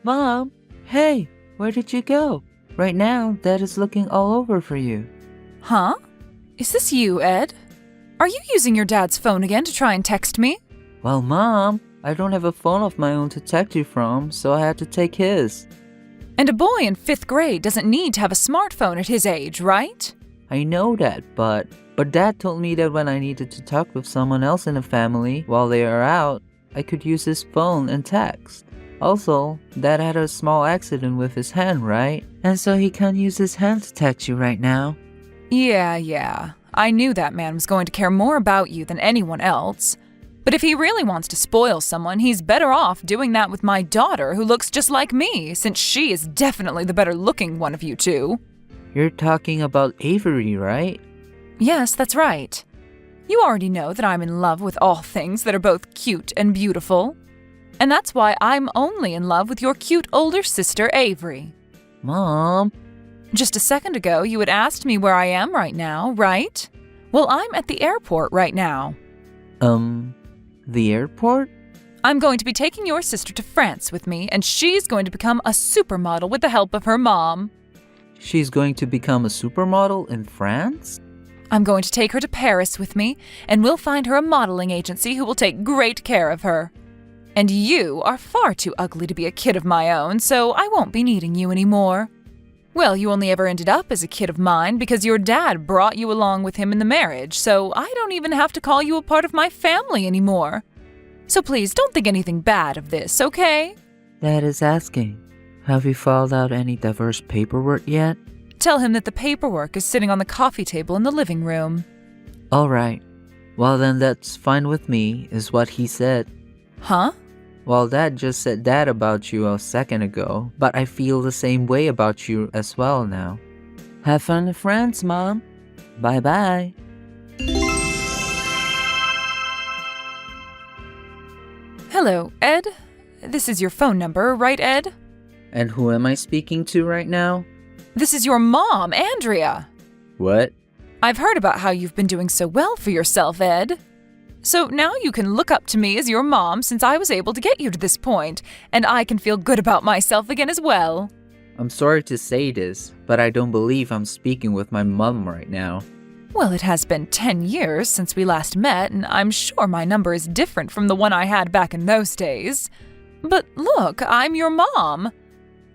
Mom, hey, where did you go? Right now, Dad is looking all over for you. Huh? Is this you, Ed? Are you using your dad's phone again to try and text me? Well, Mom, I don't have a phone of my own to text you from, so I had to take his. And a boy in 5th grade doesn't need to have a smartphone at his age, right? I know that, but Dad told me that when I needed to talk with someone else in the family while they are out, I could use his phone and text. Also, Dad had a small accident with his hand, right? And so he can't use his hand to text you right now. Yeah. I knew that man was going to care more about you than anyone else. But if he really wants to spoil someone, he's better off doing that with my daughter, who looks just like me, since she is definitely the better looking one of you two. You're talking about Avery, right? Yes, that's right. You already know that I'm in love with all things that are both cute and beautiful. And that's why I'm only in love with your cute older sister, Avery. Mom. Just a second ago, you had asked me where I am right now, right? Well, I'm at the airport right now. The airport? I'm going to be taking your sister to France with me, and she's going to become a supermodel with the help of her mom. She's going to become a supermodel in France? I'm going to take her to Paris with me, and we'll find her a modeling agency who will take great care of her. And you are far too ugly to be a kid of my own, so I won't be needing you anymore. Well, you only ever ended up as a kid of mine because your dad brought you along with him in the marriage, so I don't even have to call you a part of my family anymore. So please don't think anything bad of this, okay? Dad is asking, have you filed out any divorce paperwork yet? Tell him that the paperwork is sitting on the coffee table in the living room. All right. Well, then that's fine with me, is what he said. Huh? Well, Dad just said that about you a second ago, but I feel the same way about you as well now. Have fun in France, Mom. Bye-bye. Hello, Ed. This is your phone number, right, Ed? And who am I speaking to right now? This is your mom, Andrea. What? I've heard about how you've been doing so well for yourself, Ed. So now you can look up to me as your mom since I was able to get you to this point, and I can feel good about myself again as well. I'm sorry to say this, but I don't believe I'm speaking with my mom right now. Well, it has been 10 years since we last met, and I'm sure my number is different from the one I had back in those days. But look, I'm your mom.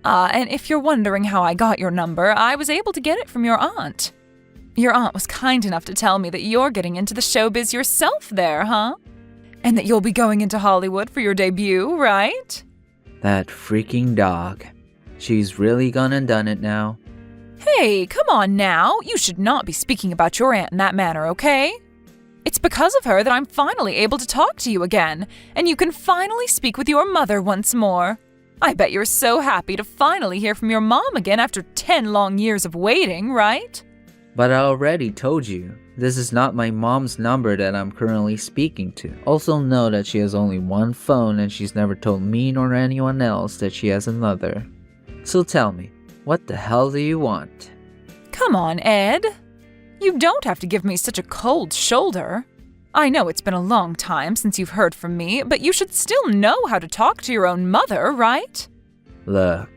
And if you're wondering how I got your number, I was able to get it from your aunt. Your aunt was kind enough to tell me that you're getting into the showbiz yourself there, huh? And that you'll be going into Hollywood for your debut, right? That freaking dog. She's really gone and done it now. Hey, come on now. You should not be speaking about your aunt in that manner, okay? It's because of her that I'm finally able to talk to you again, and you can finally speak with your mother once more. I bet you're so happy to finally hear from your mom again after 10 long years of waiting, right? But I already told you, this is not my mom's number that I'm currently speaking to. Also know that she has only one phone and she's never told me nor anyone else that she has another. So tell me, what the hell do you want? Come on, Ed. You don't have to give me such a cold shoulder. I know it's been a long time since you've heard from me, but you should still know how to talk to your own mother, right? Look,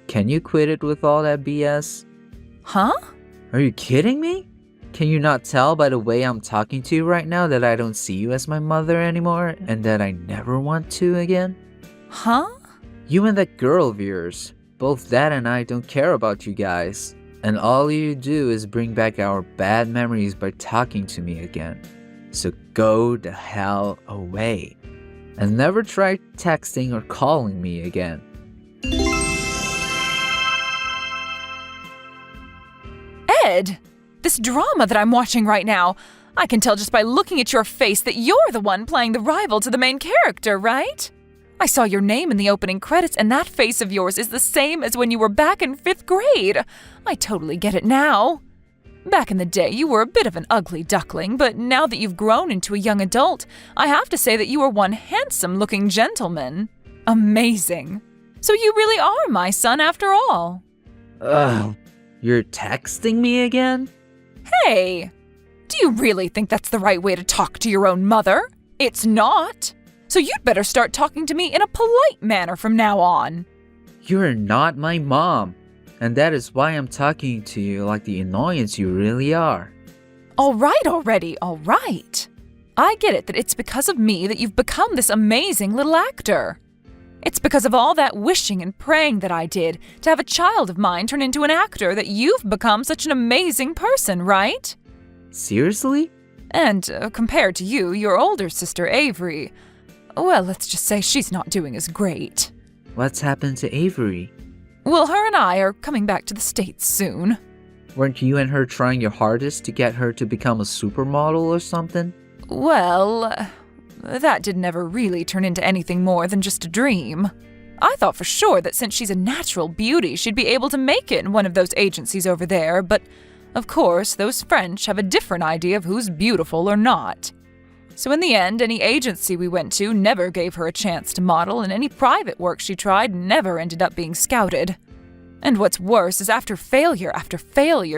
can you quit it with all that BS? Huh? Are you kidding me? Can you not tell by the way I'm talking to you right now that I don't see you as my mother anymore and that I never want to again? Huh? You and that girl of yours, both Dad and I don't care about you guys. And all you do is bring back our bad memories by talking to me again. So go the hell away. And never try texting or calling me again. Ed, this drama that I'm watching right now, I can tell just by looking at your face that you're the one playing the rival to the main character, right? I saw your name in the opening credits, and that face of yours is the same as when you were back in 5th grade. I totally get it now. Back in the day, you were a bit of an ugly duckling, but now that you've grown into a young adult, I have to say that you are one handsome-looking gentleman. Amazing. So you really are my son after all. Ugh, you're texting me again? Hey, do you really think that's the right way to talk to your own mother? It's not. So you'd better start talking to me in a polite manner from now on. You're not my mom, and that is why I'm talking to you like the annoyance you really are. All right already, all right. I get it that it's because of me that you've become this amazing little actor. It's because of all that wishing and praying that I did to have a child of mine turn into an actor that you've become such an amazing person, right? Seriously? And compared to you, your older sister Avery, well, let's just say she's not doing as great. What's happened to Avery? Well, her and I are coming back to the States soon. Weren't you and her trying your hardest to get her to become a supermodel or something? Well, that did never really turn into anything more than just a dream. I thought for sure that since she's a natural beauty, she'd be able to make it in one of those agencies over there, but of course, those French have a different idea of who's beautiful or not. So in the end, any agency we went to never gave her a chance to model, and any private work she tried never ended up being scouted. And what's worse is after failure,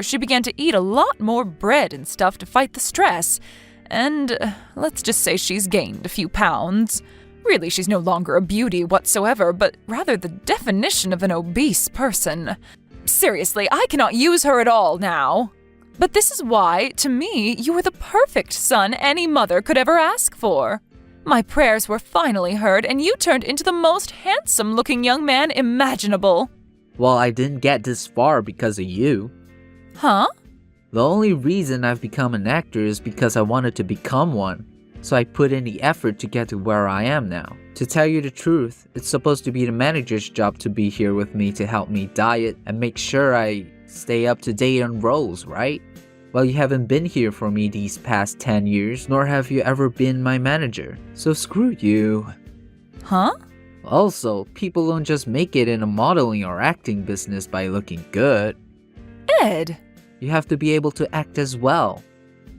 she began to eat a lot more bread and stuff to fight the stress. And let's just say she's gained a few pounds. Really, she's no longer a beauty whatsoever, but rather the definition of an obese person. Seriously, I cannot use her at all now. But this is why, to me, you were the perfect son any mother could ever ask for. My prayers were finally heard, and you turned into the most handsome-looking young man imaginable. Well, I didn't get this far because of you. Huh? The only reason I've become an actor is because I wanted to become one. So I put in the effort to get to where I am now. To tell you the truth, it's supposed to be the manager's job to be here with me to help me diet and make sure I stay up to date on roles, right? Well, you haven't been here for me these past 10 years, nor have you ever been my manager. So screw you. Huh? Also, people don't just make it in a modeling or acting business by looking good. Ed! You have to be able to act as well,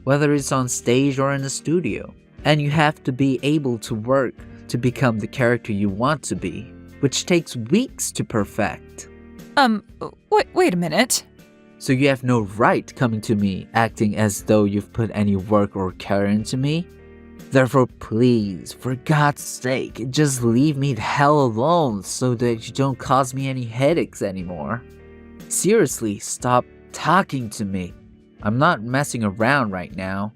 whether it's on stage or in the studio. And you have to be able to work to become the character you want to be, which takes weeks to perfect. Wait a minute. So you have no right coming to me acting as though you've put any work or care into me? Therefore, please, for God's sake, just leave me the hell alone so that you don't cause me any headaches anymore. Seriously, stop talking to me. I'm not messing around right now.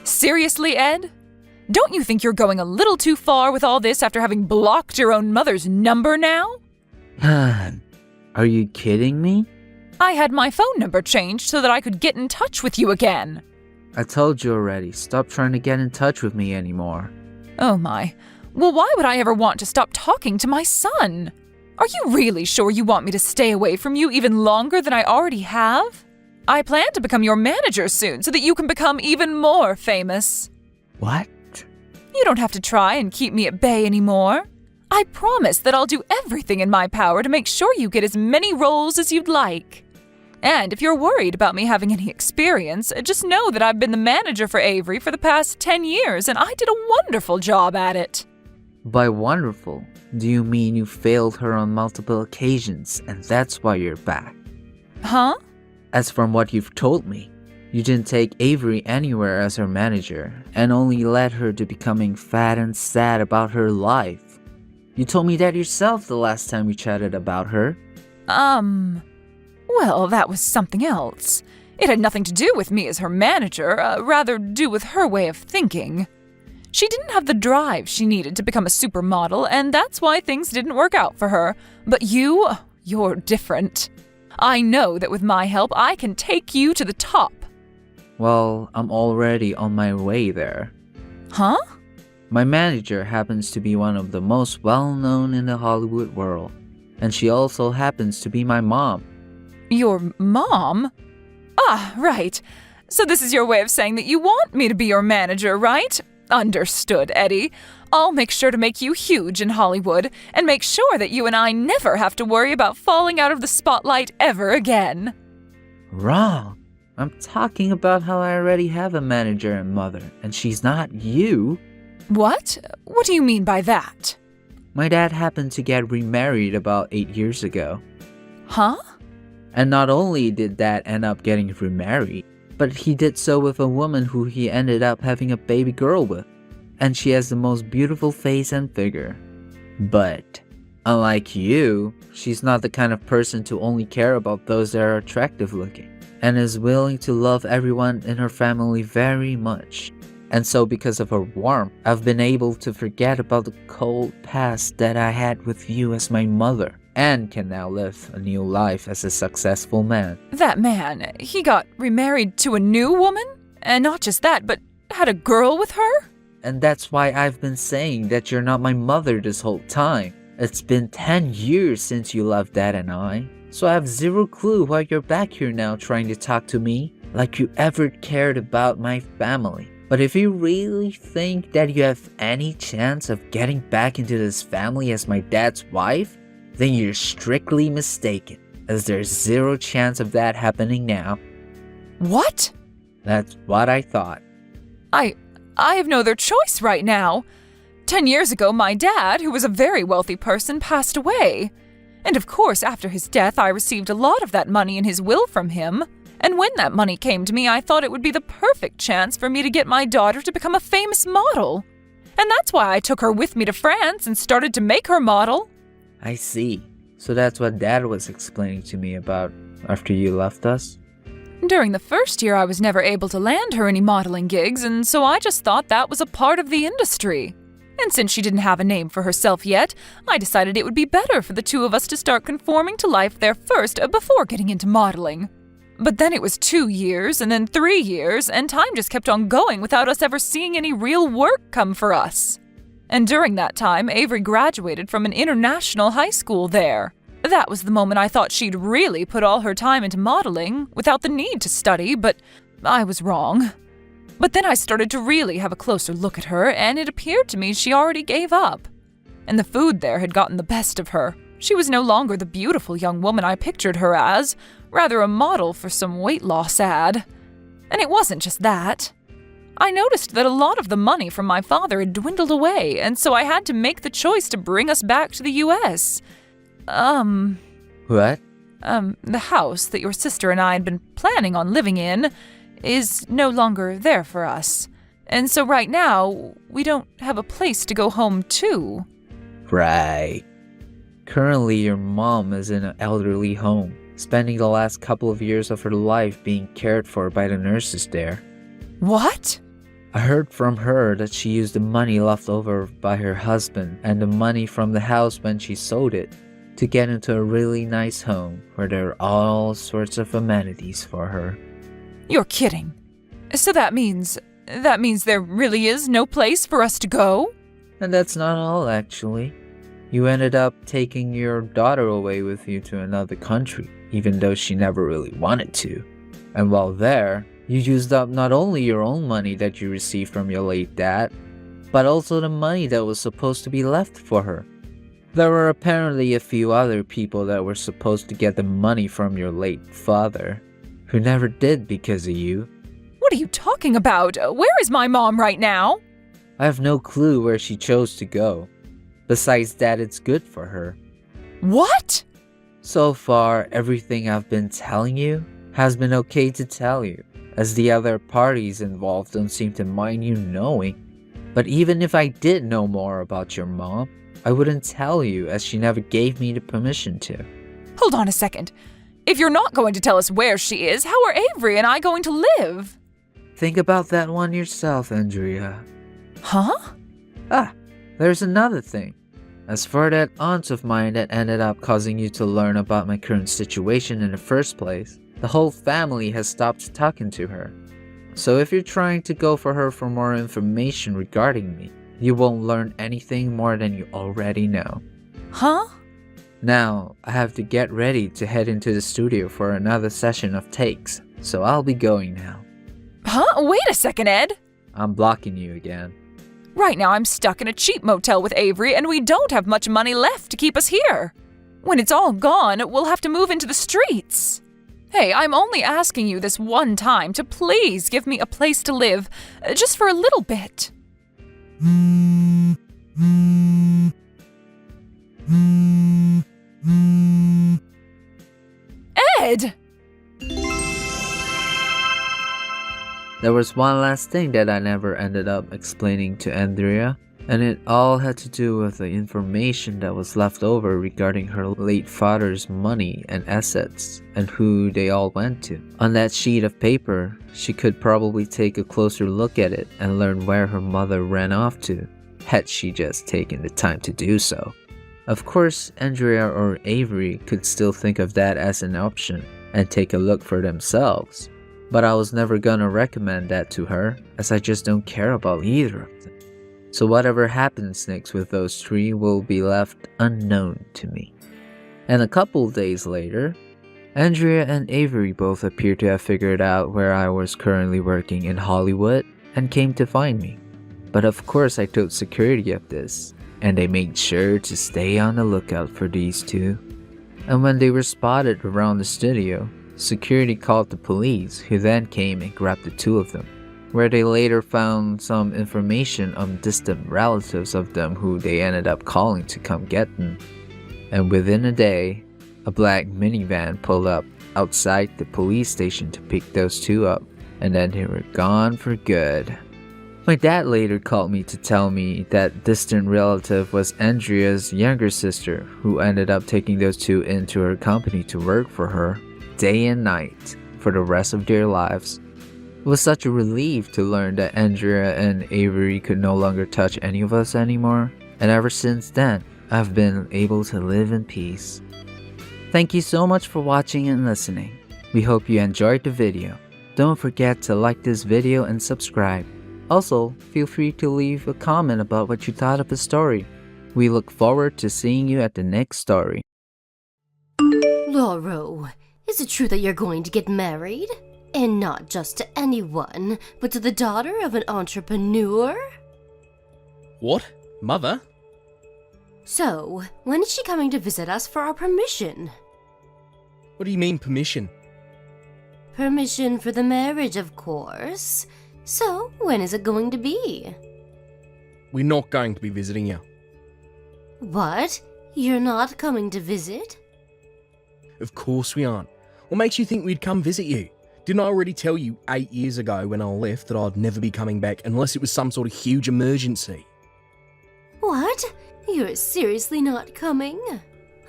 Seriously, Ed? Don't you think you're going a little too far with all this after having blocked your own mother's number now? Are you kidding me? I had my phone number changed so that I could get in touch with you again. I told you already, stop trying to get in touch with me anymore. Oh my. Well, why would I ever want to stop talking to my son? Are you really sure you want me to stay away from you even longer than I already have? I plan to become your manager soon so that you can become even more famous. What? You don't have to try and keep me at bay anymore. I promise that I'll do everything in my power to make sure you get as many roles as you'd like. And if you're worried about me having any experience, just know that I've been the manager for Avery for the past 10 years and I did a wonderful job at it. By wonderful, do you mean you failed her on multiple occasions and that's why you're back? Huh? As from what you've told me, you didn't take Avery anywhere as her manager and only led her to becoming fat and sad about her life. You told me that yourself the last time we chatted about her. Well, that was something else. It had nothing to do with me as her manager, rather do with her way of thinking. She didn't have the drive she needed to become a supermodel, and that's why things didn't work out for her. But you're different. I know that with my help, I can take you to the top. Well, I'm already on my way there. Huh? My manager happens to be one of the most well-known in the Hollywood world, and she also happens to be my mom. Your mom? Ah, right. So this is your way of saying that you want me to be your manager, right? Understood, Eddie. I'll make sure to make you huge in Hollywood and make sure that you and I never have to worry about falling out of the spotlight ever again. Wrong. I'm talking about how I already have a manager and mother, and she's not you. What? What do you mean by that? My dad happened to get remarried about 8 years ago. Huh? And not only did Dad end up getting remarried, but he did so with a woman who he ended up having a baby girl with. and she has the most beautiful face and figure. But, unlike you, she's not the kind of person to only care about those that are attractive looking, and is willing to love everyone in her family very much. And so because of her warmth, I've been able to forget about the cold past that I had with you as my mother, and can now live a new life as a successful man. That man, he got remarried to a new woman? And not just that, but had a girl with her? And that's why I've been saying that you're not my mother this whole time. It's been 10 years since you left Dad and I, so I have zero clue why you're back here now trying to talk to me like you ever cared about my family. But if you really think that you have any chance of getting back into this family as my dad's wife, then you're strictly mistaken, as there's zero chance of that happening now. What? That's what I thought. I have no other choice right now. 10 years ago, my dad, who was a very wealthy person, passed away. And of course, after his death, I received a lot of that money in his will from him. And when that money came to me, I thought it would be the perfect chance for me to get my daughter to become a famous model. And that's why I took her with me to France and started to make her model. I see. So that's what Dad was explaining to me about after you left us? During the first year, I was never able to land her any modeling gigs, and so I just thought that was a part of the industry. And since she didn't have a name for herself yet, I decided it would be better for the two of us to start conforming to life there first before getting into modeling. But then it was 2 years, and then 3 years, and time just kept on going without us ever seeing any real work come for us. And during that time, Avery graduated from an international high school there. That was the moment I thought she'd really put all her time into modeling without the need to study, but I was wrong. But then I started to really have a closer look at her, and it appeared to me she already gave up. And the food there had gotten the best of her. She was no longer the beautiful young woman I pictured her as, rather a model for some weight loss ad. And it wasn't just that. I noticed that a lot of the money from my father had dwindled away, and so I had to make the choice to bring us back to the U.S. What? The house that your sister and I had been planning on living in is no longer there for us. And so right now, we don't have a place to go home to. Right. Currently, your mom is in an elderly home, spending the last couple of years of her life being cared for by the nurses there. What? I heard from her that she used the money left over by her husband and the money from the house when she sold it to get into a really nice home where there are all sorts of amenities for her. You're kidding. So that means there really is no place for us to go? And that's not all, actually. You ended up taking your daughter away with you to another country, even though she never really wanted to. And while there, you used up not only your own money that you received from your late dad, but also the money that was supposed to be left for her. There were apparently a few other people that were supposed to get the money from your late father, who never did because of you. What are you talking about? Where is my mom right now? I have no clue where she chose to go. Besides that, it's good for her. What? So far, everything I've been telling you has been okay to tell you, as the other parties involved don't seem to mind you knowing. But even if I did know more about your mom, I wouldn't tell you, as she never gave me the permission to. Hold on a second. If you're not going to tell us where she is, how are Avery and I going to live? Think about that one yourself, Andrea. Huh? There's another thing. As for that aunt of mine that ended up causing you to learn about my current situation in the first place, the whole family has stopped talking to her. So if you're trying to go for her for more information regarding me, you won't learn anything more than you already know. Huh? Now, I have to get ready to head into the studio for another session of takes, so I'll be going now. Huh? Wait a second, Ed. I'm blocking you again. Right now I'm stuck in a cheap motel with Avery and we don't have much money left to keep us here. When it's all gone, we'll have to move into the streets. Hey, I'm only asking you this one time to please give me a place to live, just for a little bit. Ed! There was one last thing that I never ended up explaining to Andrea, and it all had to do with the information that was left over regarding her late father's money and assets, and who they all went to. On that sheet of paper, she could probably take a closer look at it and learn where her mother ran off to, had she just taken the time to do so. Of course, Andrea or Avery could still think of that as an option and take a look for themselves, but I was never gonna recommend that to her, as I just don't care about either of them. So whatever happens next with those three will be left unknown to me. And a couple days later, Andrea and Avery both appeared to have figured out where I was currently working in Hollywood and came to find me. But of course I told security of this, and they made sure to stay on the lookout for these two. And when they were spotted around the studio, security called the police, who then came and grabbed the two of them, where they later found some information on distant relatives of them who they ended up calling to come get them. And within a day, a black minivan pulled up outside the police station to pick those two up, and then they were gone for good. My dad later called me to tell me that distant relative was Andrea's younger sister, who ended up taking those two into her company to work for her day and night for the rest of their lives. It was such a relief to learn that Andrea and Avery could no longer touch any of us anymore, and ever since then, I've been able to live in peace. Thank you so much for watching and listening. We hope you enjoyed the video. Don't forget to like this video and subscribe. Also, feel free to leave a comment about what you thought of the story. We look forward to seeing you at the next story. Lauro, is it true that you're going to get married? And not just to anyone, but to the daughter of an entrepreneur? What? Mother? So, when is she coming to visit us for our permission? What do you mean, permission? Permission for the marriage, of course. So, when is it going to be? We're not going to be visiting you. What? You're not coming to visit? Of course we aren't. What makes you think we'd come visit you? Didn't I already tell you 8 years ago when I left that I'd never be coming back unless it was some sort of huge emergency? What? You're seriously not coming?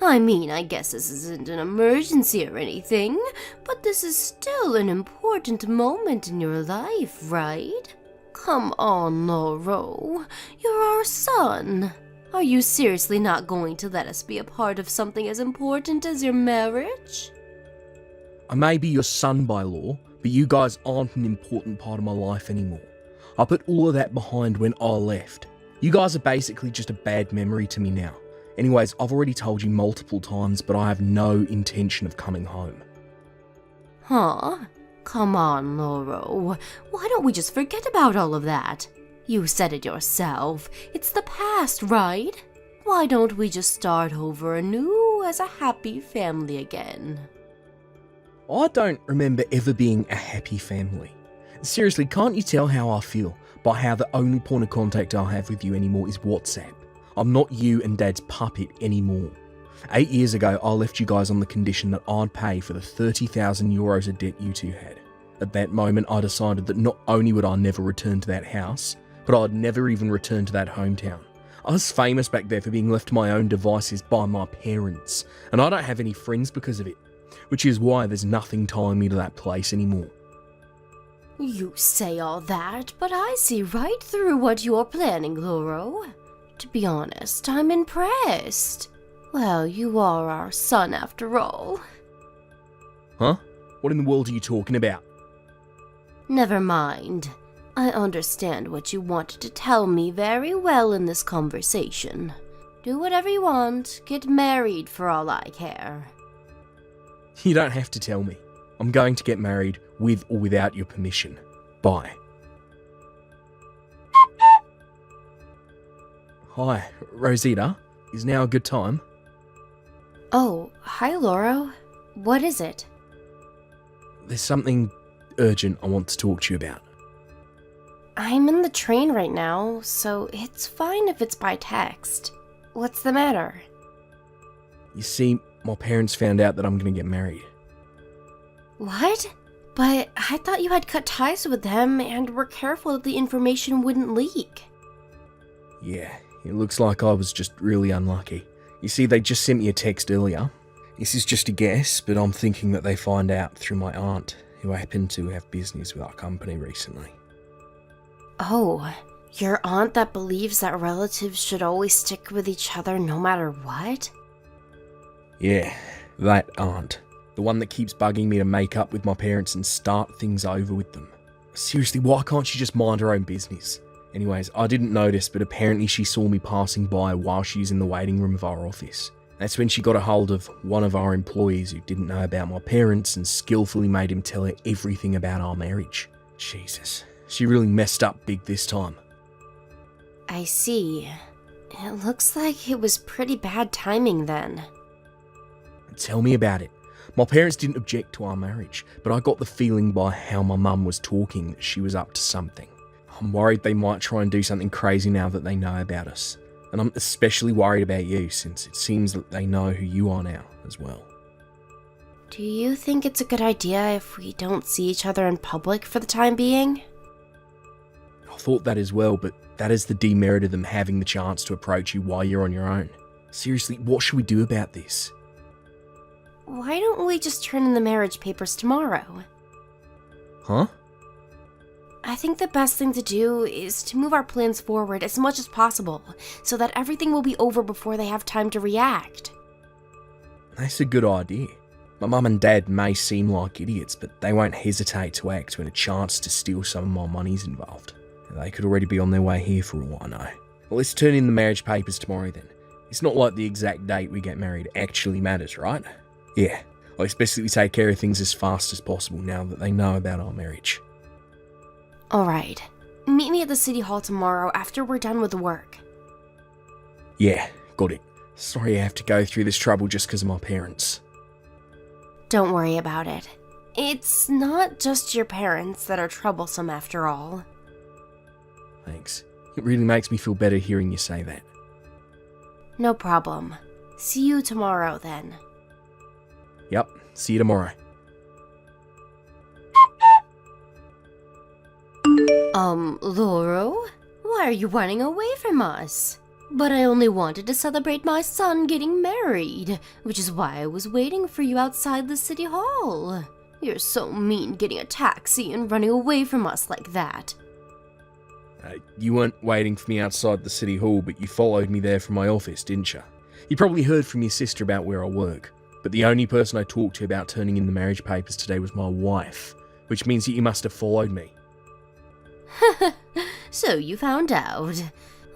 I mean, I guess this isn't an emergency or anything, but this is still an important moment in your life, right? Come on, Lauro. You're our son. Are you seriously not going to let us be a part of something as important as your marriage? I may be your son by law, but you guys aren't an important part of my life anymore. I put all of that behind when I left. You guys are basically just a bad memory to me now. Anyways, I've already told you multiple times, but I have no intention of coming home. Huh? Come on, Lauro. Why don't we just forget about all of that? You said it yourself. It's the past, right? Why don't we just start over anew as a happy family again? I don't remember ever being a happy family. Seriously, can't you tell how I feel by how the only point of contact I have with you anymore is WhatsApp? I'm not you and Dad's puppet anymore. 8 years ago, I left you guys on the condition that I'd pay for the 30,000 euros of debt you two had. At that moment, I decided that not only would I never return to that house, but I'd never even return to that hometown. I was famous back there for being left to my own devices by my parents, and I don't have any friends because of it, which is why there's nothing tying me to that place anymore. You say all that, but I see right through what you're planning, Lauro. To be honest, I'm impressed. Well, you are our son after all. Huh? What in the world are you talking about? Never mind. I understand what you wanted to tell me very well in this conversation. Do whatever you want. Get married for all I care. You don't have to tell me. I'm going to get married with or without your permission. Bye. Hi, Rosita. Is now a good time? Oh, hi, Lauro. What is it? There's something urgent I want to talk to you about. I'm in the train right now, so it's fine if it's by text. What's the matter? You see, my parents found out that I'm going to get married. What? But I thought you had cut ties with them and were careful that the information wouldn't leak. Yeah, it looks like I was just really unlucky. You see, they just sent me a text earlier. This is just a guess, but I'm thinking that they find out through my aunt, who happened to have business with our company recently. Oh, your aunt that believes that relatives should always stick with each other no matter what? Yeah, that aunt. The one that keeps bugging me to make up with my parents and start things over with them. Seriously, why can't she just mind her own business? Anyways, I didn't notice, but apparently she saw me passing by while she was in the waiting room of our office. That's when she got a hold of one of our employees who didn't know about my parents and skillfully made him tell her everything about our marriage. Jesus, she really messed up big this time. I see. It looks like it was pretty bad timing then. Tell me about it. My parents didn't object to our marriage, but I got the feeling by how my mum was talking that she was up to something. I'm worried they might try and do something crazy now that they know about us. And I'm especially worried about you, since it seems that they know who you are now as well. Do you think it's a good idea if we don't see each other in public for the time being? I thought that as well, but that is the demerit of them having the chance to approach you while you're on your own. Seriously, what should we do about this? Why don't we just turn in the marriage papers tomorrow? Huh? I think the best thing to do is to move our plans forward as much as possible, so that everything will be over before they have time to react. That's a good idea. My mum and dad may seem like idiots, but they won't hesitate to act when a chance to steal some of my money's involved. They could already be on their way here for all I know. Well, let's turn in the marriage papers tomorrow then. It's not like the exact date we get married actually matters, right? Yeah, I expect that we take care of things as fast as possible now that they know about our marriage. Alright. Meet me at the city hall tomorrow after we're done with work. Yeah, got it. Sorry I have to go through this trouble just because of my parents. Don't worry about it. It's not just your parents that are troublesome after all. Thanks. It really makes me feel better hearing you say that. No problem. See you tomorrow then. Yep, see you tomorrow. Lauro? Why are you running away from us? But I only wanted to celebrate my son getting married, which is why I was waiting for you outside the city hall. You're so mean getting a taxi and running away from us like that. You weren't waiting for me outside the city hall, but you followed me there from my office, didn't you? You probably heard from your sister about where I work, but the only person I talked to about turning in the marriage papers today was my wife, which means that you must have followed me. So you found out.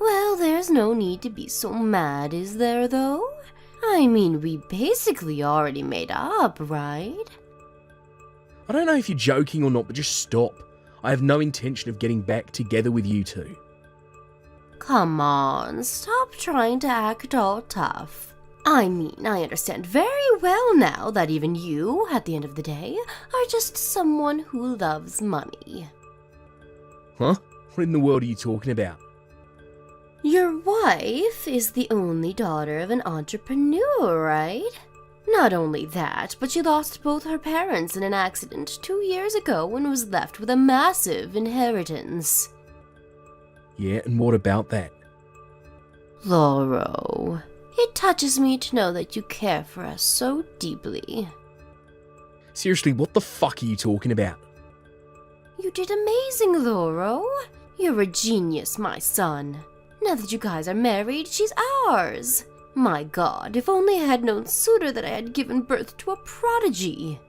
Well, there's no need to be so mad, is there, though? I mean, we basically already made up, right? I don't know if you're joking or not, but just stop. I have no intention of getting back together with you two. Come on, stop trying to act all tough. I mean, I understand very well now that even you, at the end of the day, are just someone who loves money. Huh? What in the world are you talking about? Your wife is the only daughter of an entrepreneur, right? Not only that, but she lost both her parents in an accident 2 years ago and was left with a massive inheritance. Yeah, and what about that? Lauro, it touches me to know that you care for us so deeply. Seriously, what the fuck are you talking about? You did amazing, Lauro. You're a genius, my son. Now that you guys are married, she's ours. My God, if only I had known sooner that I had given birth to a prodigy.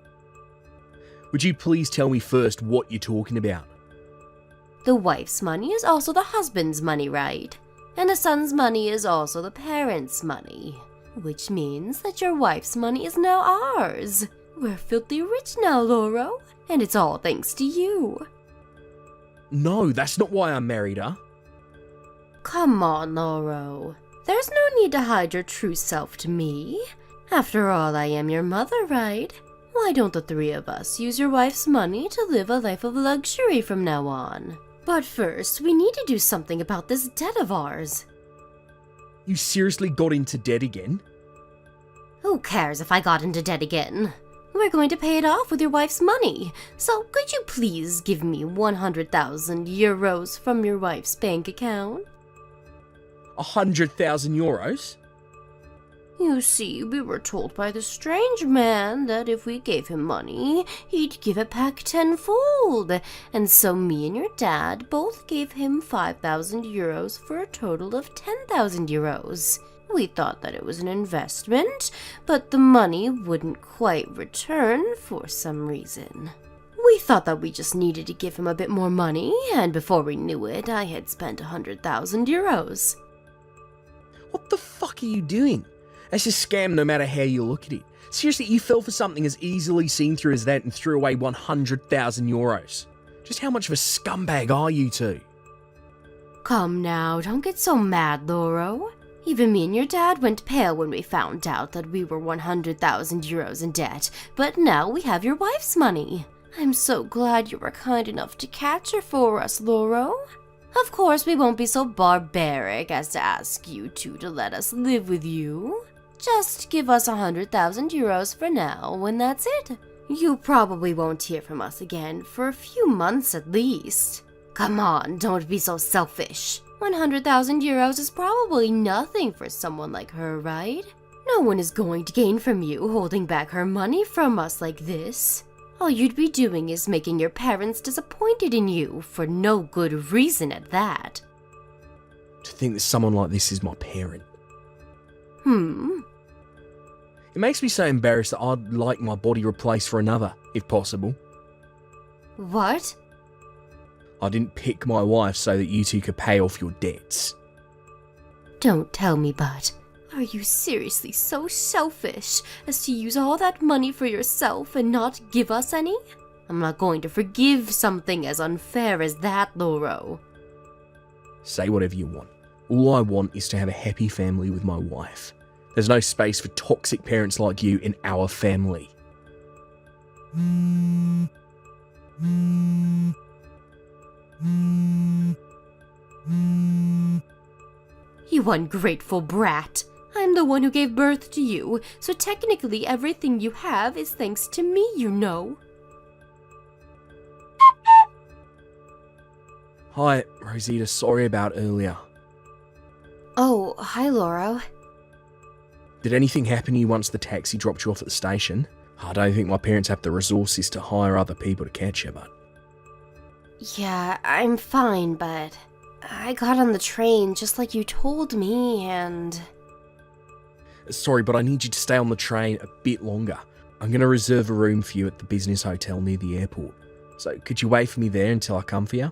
Would you please tell me first what you're talking about? The wife's money is also the husband's money, right? And the son's money is also the parents' money. Which means that your wife's money is now ours. We're filthy rich now, Lauro, and it's all thanks to you. No, that's not why I married her. Come on, Lauro. There's no need to hide your true self to me. After all, I am your mother, right? Why don't the three of us use your wife's money to live a life of luxury from now on? But first, we need to do something about this debt of ours. You seriously got into debt again? Who cares if I got into debt again? We're going to pay it off with your wife's money. So could you please give me 100,000 euros from your wife's bank account? 100,000 euros? You see, we were told by the strange man that if we gave him money, he'd give it back tenfold. And so me and your dad both gave him 5,000 euros for a total of 10,000 euros. We thought that it was an investment, but the money wouldn't quite return for some reason. We thought that we just needed to give him a bit more money, and before we knew it, I had spent 100,000 euros. What the fuck are you doing? That's a scam no matter how you look at it. Seriously, you fell for something as easily seen through as that and threw away 100,000 euros. Just how much of a scumbag are you two? Come now, don't get so mad, Loro. Even me and your dad went pale when we found out that we were 100,000 euros in debt, but now we have your wife's money. I'm so glad you were kind enough to catch her for us, Loro. Of course, we won't be so barbaric as to ask you two to let us live with you. Just give us 100,000 euros for now, and that's it. You probably won't hear from us again for a few months at least. Come on, don't be so selfish. 100,000 euros is probably nothing for someone like her, right? No one is going to gain from you holding back her money from us like this. All you'd be doing is making your parents disappointed in you for no good reason at that. To think that someone like this is my parent. It makes me so embarrassed that I'd like my body replaced for another, if possible. What? I didn't pick my wife so that you two could pay off your debts. Don't tell me, Bud. Are you seriously so selfish as to use all that money for yourself and not give us any? I'm not going to forgive something as unfair as that, Loro. Say whatever you want. All I want is to have a happy family with my wife. There's no space for toxic parents like you in our family. You ungrateful brat. I'm the one who gave birth to you, so technically everything you have is thanks to me, you know. Hi, Rosita, sorry about earlier. Oh, hi, Loro. Did anything happen to you once the taxi dropped you off at the station? I don't think my parents have the resources to hire other people to catch you, but... Yeah, I'm fine, but I got on the train just like you told me, and... Sorry, but I need you to stay on the train a bit longer. I'm going to reserve a room for you at the business hotel near the airport. So could you wait for me there until I come for you?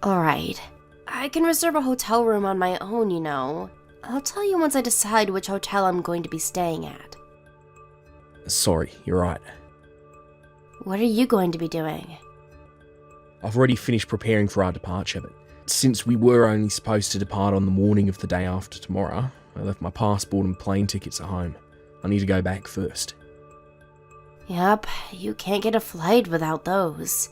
Alright. I can reserve a hotel room on my own, you know. I'll tell you once I decide which hotel I'm going to be staying at. Sorry, you're right. What are you going to be doing? I've already finished preparing for our departure, but since we were only supposed to depart on the morning of the day after tomorrow, I left my passport and plane tickets at home. I need to go back first. Yep, you can't get a flight without those.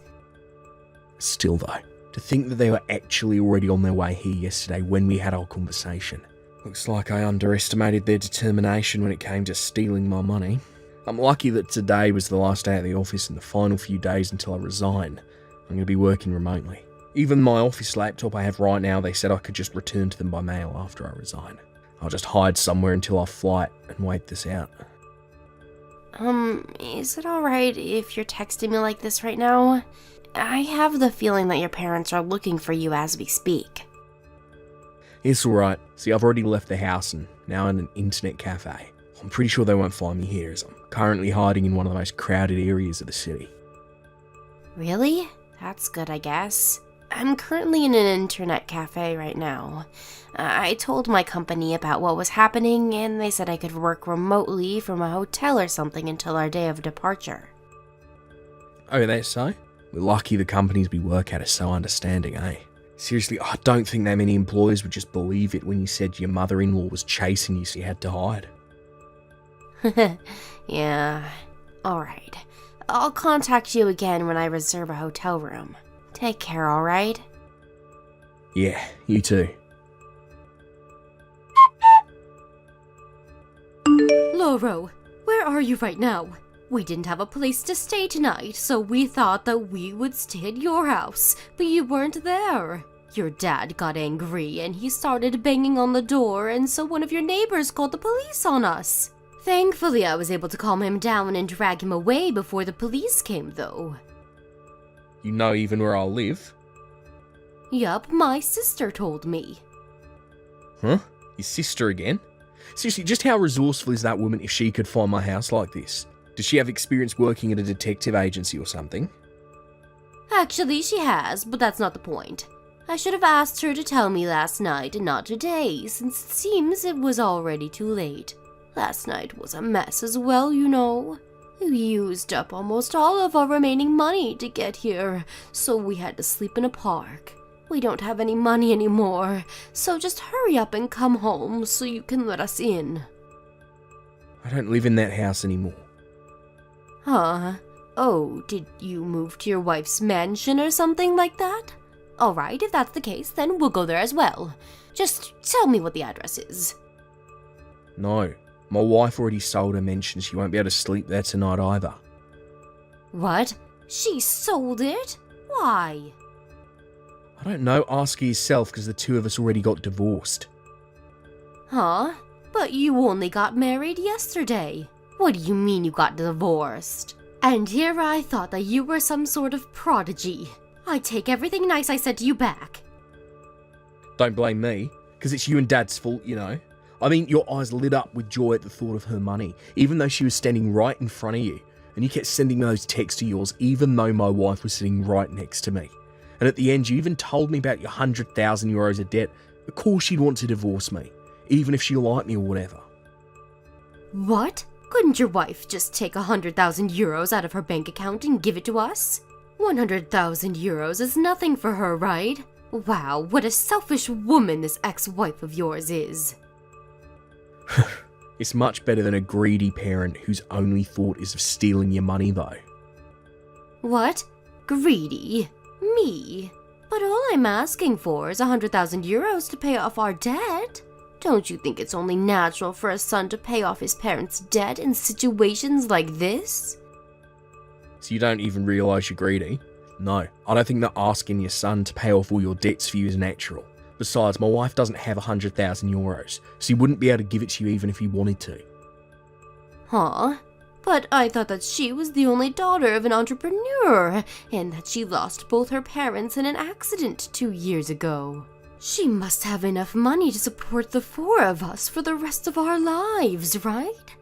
Still though, to think that they were actually already on their way here yesterday when we had our conversation. Looks like I underestimated their determination when it came to stealing my money. I'm lucky that today was the last day at the office and the final few days until I resign. I'm going to be working remotely. Even my office laptop I have right now, they said I could just return to them by mail after I resign. I'll just hide somewhere until I flight and wait this out. Is it alright if you're texting me like this right now? I have the feeling that your parents are looking for you as we speak. It's alright. See, I've already left the house and now in an internet cafe. I'm pretty sure they won't find me here as I'm currently hiding in one of the most crowded areas of the city. Really? That's good, I guess. I'm currently in an internet cafe right now. I told my company about what was happening, and they said I could work remotely from a hotel or something until our day of departure. Oh, that's so? We're lucky the companies we work at are so understanding, eh? Seriously, I don't think that many employers would just believe it when you said your mother-in-law was chasing you so you had to hide. Yeah, alright. I'll contact you again when I reserve a hotel room. Take care, alright? Yeah, you too. Loro, where are you right now? We didn't have a place to stay tonight, so we thought that we would stay at your house, but you weren't there. Your dad got angry and he started banging on the door, and so one of your neighbors called the police on us. Thankfully, I was able to calm him down and drag him away before the police came, though. You know even where I live? Yup, my sister told me. Huh? Your sister again? Seriously, just how resourceful is that woman if she could find my house like this? Does she have experience working at a detective agency or something? Actually, she has, but that's not the point. I should have asked her to tell me last night and not today, since it seems it was already too late. Last night was a mess as well, you know. We used up almost all of our remaining money to get here, so we had to sleep in a park. We don't have any money anymore, so just hurry up and come home so you can let us in. I don't live in that house anymore. Huh? Oh, did you move to your wife's mansion or something like that? Alright, if that's the case, then we'll go there as well. Just tell me what the address is. No, my wife already sold her mansion. She won't be able to sleep there tonight either. What? She sold it? Why? I don't know, ask her yourself, because the two of us already got divorced. Huh? But you only got married yesterday. What do you mean you got divorced? And here I thought that you were some sort of prodigy. I take everything nice I said to you back. Don't blame me, because it's you and Dad's fault, you know. I mean, your eyes lit up with joy at the thought of her money, even though she was standing right in front of you, and you kept sending those texts of yours even though my wife was sitting right next to me. And at the end, you even told me about your 100,000 euros of debt. Of course she'd want to divorce me, even if she liked me or whatever. What? Couldn't your wife just take 100,000 euros out of her bank account and give it to us? 100,000 euros is nothing for her, right? Wow, what a selfish woman this ex-wife of yours is. It's much better than a greedy parent whose only thought is of stealing your money, though. What? Greedy? Me? But all I'm asking for is 100,000 euros to pay off our debt. Don't you think it's only natural for a son to pay off his parents' debt in situations like this? So you don't even realise you're greedy? No, I don't think that asking your son to pay off all your debts for you is natural. Besides, my wife doesn't have 100,000 euros, so he wouldn't be able to give it to you even if he wanted to. Huh? But I thought that she was the only daughter of an entrepreneur, and that she lost both her parents in an accident 2 years ago. She must have enough money to support the four of us for the rest of our lives, right?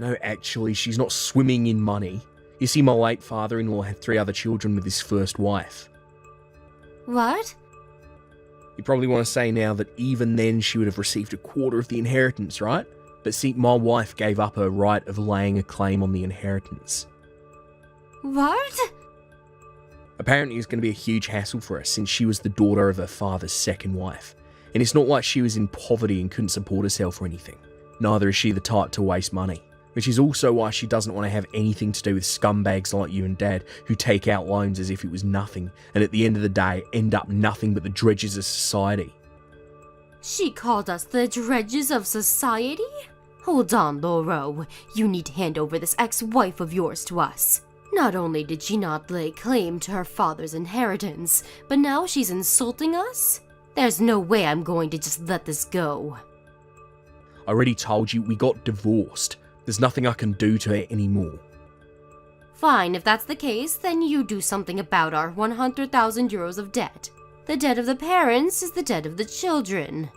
No, actually, she's not swimming in money. You see, my late father-in-law had 3 other children with his first wife. What? You probably want to say now that even then she would have received a quarter of the inheritance, right? But see, my wife gave up her right of laying a claim on the inheritance. What? Apparently it's going to be a huge hassle for her since she was the daughter of her father's second wife. And it's not like she was in poverty and couldn't support herself or anything. Neither is she the type to waste money. Which is also why she doesn't want to have anything to do with scumbags like you and Dad who take out loans as if it was nothing and at the end of the day end up nothing but the dredges of society. She called us the dredges of society? Hold on, Lauro. You need to hand over this ex-wife of yours to us. Not only did she not lay claim to her father's inheritance, but now she's insulting us? There's no way I'm going to just let this go. I already told you we got divorced. There's nothing I can do to her anymore. Fine, if that's the case, then you do something about our 100,000 euros of debt. The debt of the parents is the debt of the children.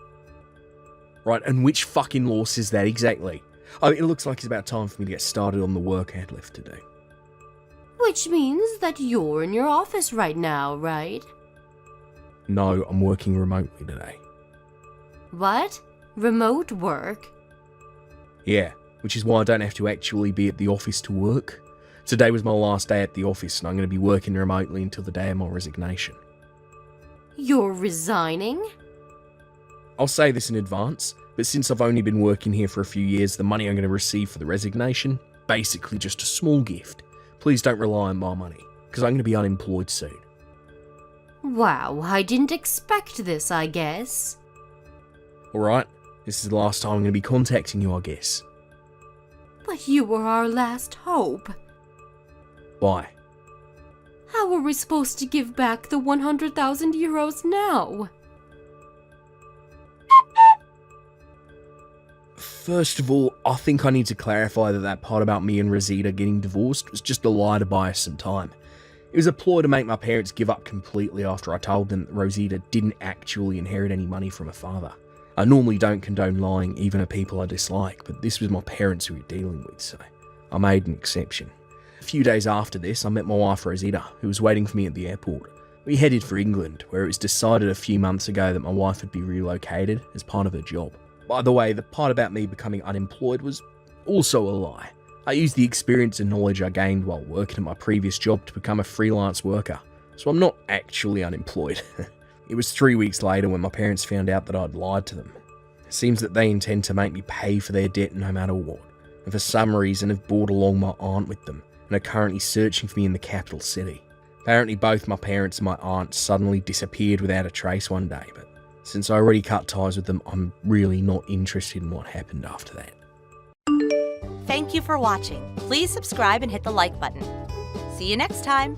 Right, and which fucking law says that exactly? I mean, it looks like it's about time for me to get started on the work I had left to do. Which means that you're in your office right now, right? No, I'm working remotely today. What? Remote work? Yeah, which is why I don't have to actually be at the office to work. Today was my last day at the office and I'm going to be working remotely until the day of my resignation. You're resigning? I'll say this in advance, but since I've only been working here for a few years, the money I'm going to receive for the resignation, basically just a small gift. Please don't rely on my money, because I'm going to be unemployed soon. Wow, I didn't expect this, I guess. Alright, this is the last time I'm going to be contacting you, I guess. But you were our last hope. Why? How are we supposed to give back the 100,000 euros now? First of all, I think I need to clarify that part about me and Rosita getting divorced was just a lie to buy us some time. It was a ploy to make my parents give up completely after I told them that Rosita didn't actually inherit any money from her father. I normally don't condone lying even to people I dislike, but this was my parents who we were dealing with, so I made an exception. A few days after this, I met my wife Rosita, who was waiting for me at the airport. We headed for England, where it was decided a few months ago that my wife would be relocated as part of her job. By the way, the part about me becoming unemployed was also a lie. I used the experience and knowledge I gained while working at my previous job to become a freelance worker, so I'm not actually unemployed. It was 3 weeks later when my parents found out that I'd lied to them. It seems that they intend to make me pay for their debt no matter what, and for some reason have brought along my aunt with them and are currently searching for me in the capital city. Apparently both my parents and my aunt suddenly disappeared without a trace one day, but since I already cut ties with them, I'm really not interested in what happened after that. Thank you for watching. Please subscribe and hit the like button. See you next time.